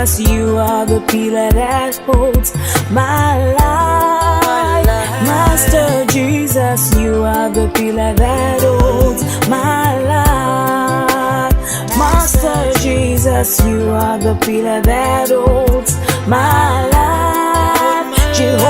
Jesus, you are the pillar that holds my life. Master Jesus, you are the pillar that holds my life. Master Jesus, you are the pillar that holds my life. Jehovah